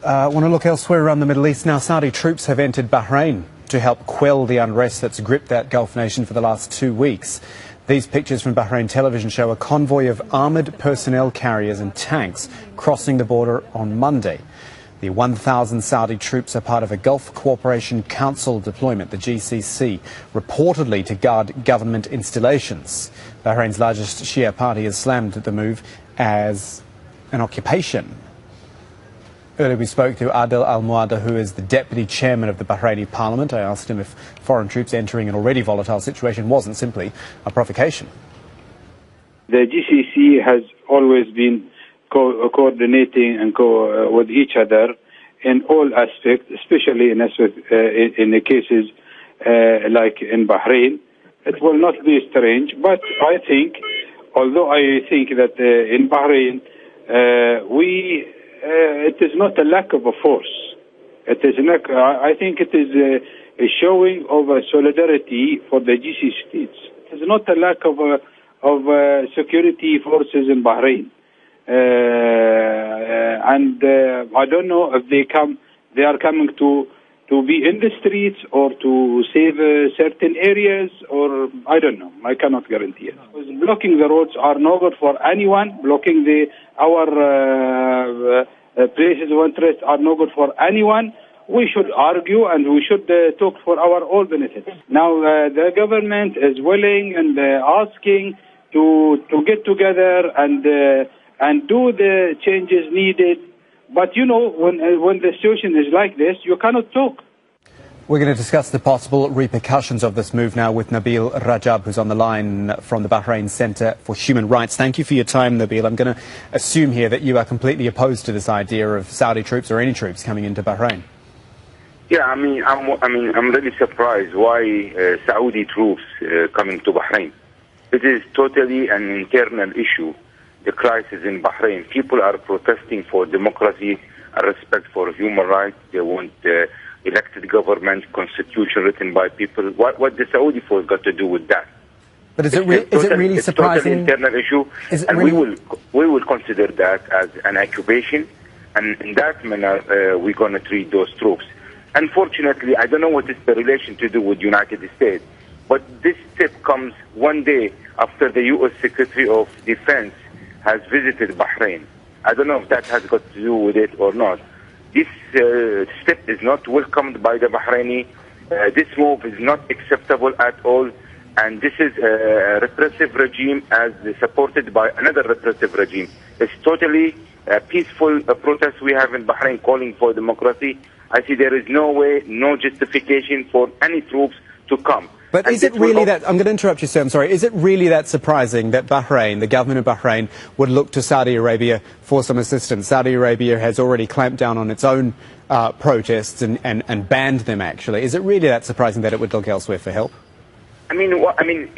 I want to look elsewhere around the Middle East now. Saudi troops have entered Bahrain to help quell the unrest that's gripped that Gulf nation for the last 2 weeks. These pictures from Bahrain television show a convoy of armoured personnel carriers and tanks crossing the border on Monday. The 1,000 Saudi troops are part of a Gulf Cooperation Council deployment, the GCC, reportedly to guard government installations. Bahrain's largest Shia party has slammed the move as an occupation. Earlier we spoke to Adel Al-Muada, who is the deputy chairman of the Bahraini parliament. I asked him if foreign troops entering an already volatile situation wasn't simply a provocation. The GCC has always been coordinating and with each other in all aspects, especially in the cases like in Bahrain. It will not be strange, but I think, although I think that in Bahrain it is not a lack of a force. It is not, I think it is a showing of solidarity for the GCC states. It is not a lack of security forces in Bahrain. And I don't know if they are coming to be in the streets or to save certain areas, or I don't know. I cannot guarantee it. Blocking the roads are no good for anyone. Blocking our places of interest are no good for anyone. We should argue and we should talk for our own benefits. Now the government is willing and asking to get together and do the changes needed. But you know, when the situation is like this, you cannot talk. We're going to discuss the possible repercussions of this move now with Nabil Rajab, who's on the line from the Bahrain Center for Human Rights. Thank you for your time, Nabil. I'm going to assume here that you are completely opposed to this idea of Saudi troops or any troops coming into Bahrain. Yeah, I'm really surprised why Saudi troops coming to Bahrain. It is totally an internal issue. The crisis in Bahrain. People are protesting for democracy and respect for human rights. They want elected government, constitution written by people. What the Saudi force got to do with that? But is it really surprising? It's a total internal issue, and really? we will consider that as an occupation, and in that manner we're going to treat those troops. Unfortunately, I don't know what is the relation to do with the United States, but this step comes one day after the U.S. Secretary of Defense has visited Bahrain. I don't know if that has got to do with it or not. This step is not welcomed by the Bahraini. This move is not acceptable at all. And this is a repressive regime as supported by another repressive regime. It's totally a peaceful protest we have in Bahrain calling for democracy. I see there is no way, no justification for any troops to come. But is it really that, I'm going to interrupt you, sir, I'm sorry, is it really that surprising that Bahrain, the government of Bahrain, would look to Saudi Arabia for some assistance? Saudi Arabia has already clamped down on its own protests and banned them, actually. Is it really that surprising that it would look elsewhere for help? I mean,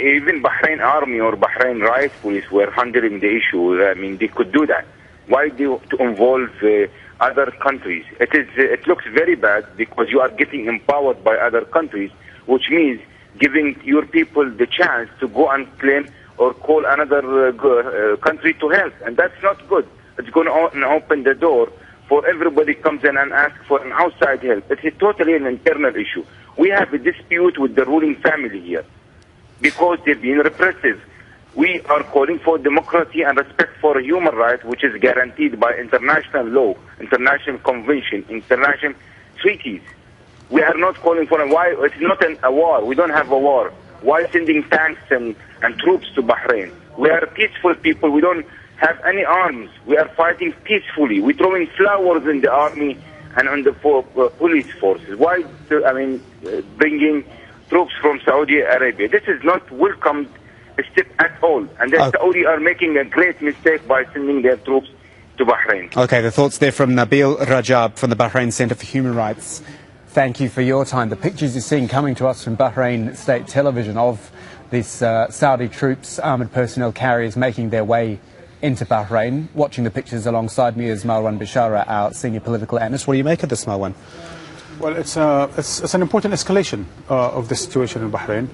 even Bahrain Army or Bahrain Rights Police were handling the issue. I mean, they could do that. Why to involve other countries? It looks very bad because you are getting empowered by other countries, which means giving your people the chance to go and claim or call another country to help. And that's not good. It's going to open the door for everybody comes in and asks for an outside help. It's totally an internal issue. We have a dispute with the ruling family here because they've been repressive. We are calling for democracy and respect for human rights, which is guaranteed by international law, international convention, international treaties. We are not calling for why it's not a war. We don't have a war. Why sending tanks and troops to Bahrain? We are peaceful people. We don't have any arms. We are fighting peacefully. We're throwing flowers in the army and on the police forces. Why? Bringing troops from Saudi Arabia. This is not welcomed step at all. And the Saudi are making a great mistake by sending their troops to Bahrain. Okay, the thoughts there from Nabil Rajab from the Bahrain Center for Human Rights. Thank you for your time. The pictures you're seeing coming to us from Bahrain State Television of these Saudi troops, armoured personnel carriers making their way into Bahrain. Watching the pictures alongside me is Marwan Bishara, our senior political analyst. What do you make of this, Marwan? Well, it's an important escalation of the situation in Bahrain.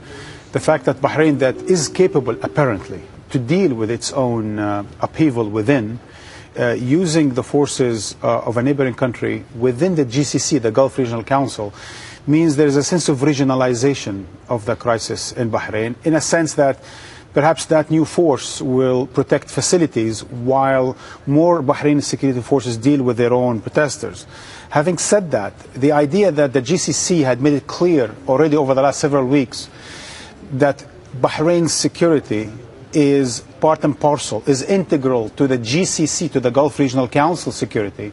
The fact that Bahrain, that is capable, apparently, to deal with its own upheaval within, using the forces of a neighboring country within the GCC, the Gulf Regional Council, means there is a sense of regionalization of the crisis in Bahrain, in a sense that perhaps that new force will protect facilities while more Bahraini security forces deal with their own protesters. Having said that, the idea that the GCC had made it clear already over the last several weeks that Bahrain's security is part and parcel, is integral to the GCC, to the Gulf Regional Council security,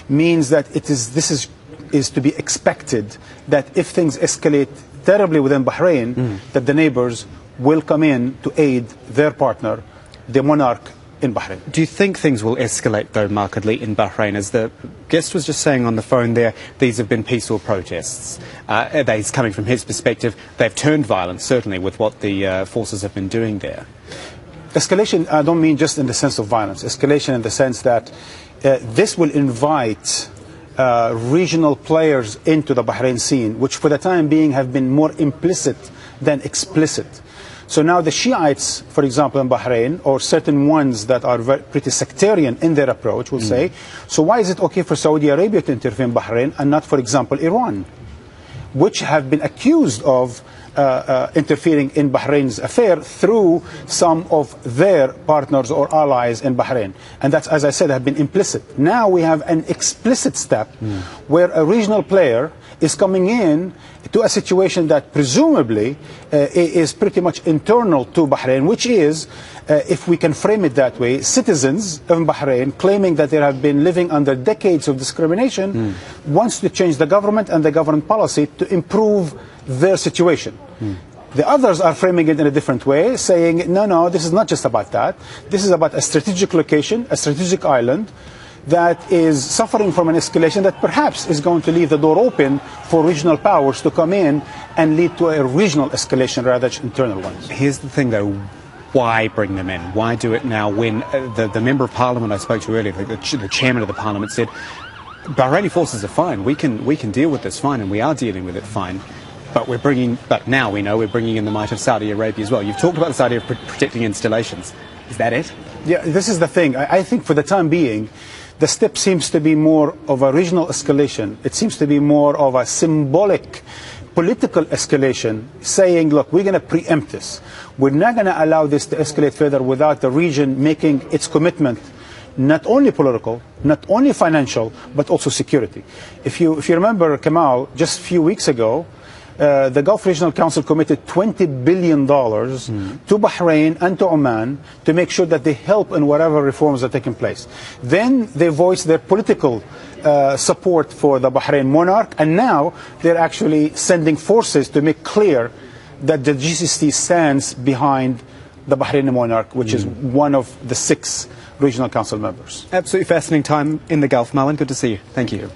means that this is to be expected that if things escalate terribly within Bahrain, that the neighbors will come in to aid their partner, the monarch in Bahrain. Do you think things will escalate, though, markedly in Bahrain? As the guest was just saying on the phone there, these have been peaceful protests. He's coming from his perspective. They've turned violent, certainly, with what the forces have been doing there. Escalation, I don't mean just in the sense of violence. Escalation in the sense that this will invite regional players into the Bahrain scene, which for the time being have been more implicit than explicit. So now the Shiites, for example, in Bahrain, or certain ones that are pretty sectarian in their approach, will say, so why is it okay for Saudi Arabia to intervene in Bahrain and not, for example, Iran, which have been accused of interfering in Bahrain's affair through some of their partners or allies in Bahrain. And that's, as I said, have been implicit. Now we have an explicit step where a regional player is coming in to a situation that presumably is pretty much internal to Bahrain, which is, if we can frame it that way, citizens of Bahrain claiming that they have been living under decades of discrimination wants to change the government and the government policy to improve their situation. The others are framing it in a different way, saying, no, this is not just about that. This is about a strategic location, a strategic island that is suffering from an escalation that perhaps is going to leave the door open for regional powers to come in and lead to a regional escalation rather than internal ones. Here's the thing, though. Why bring them in? Why do it now when the Member of Parliament I spoke to earlier, the Chairman of the Parliament, said, Bahraini forces are fine, we can deal with this fine, and we are dealing with it fine. But now we know we're bringing in the might of Saudi Arabia as well. You've talked about this idea of protecting installations. Is that it? Yeah, this is the thing. I think for the time being, the step seems to be more of a regional escalation. It seems to be more of a symbolic political escalation, saying, look, we're going to preempt this. We're not going to allow this to escalate further without the region making its commitment, not only political, not only financial, but also security. If you remember, Kamal, just a few weeks ago, the Gulf Regional Council committed $20 billion to Bahrain and to Oman to make sure that they help in whatever reforms are taking place. Then they voiced their political support for the Bahrain monarch, and now they're actually sending forces to make clear that the GCC stands behind the Bahraini monarch, which is one of the 6 regional council members. Absolutely fascinating time in the Gulf, Marlon. Good to see you. Thank you.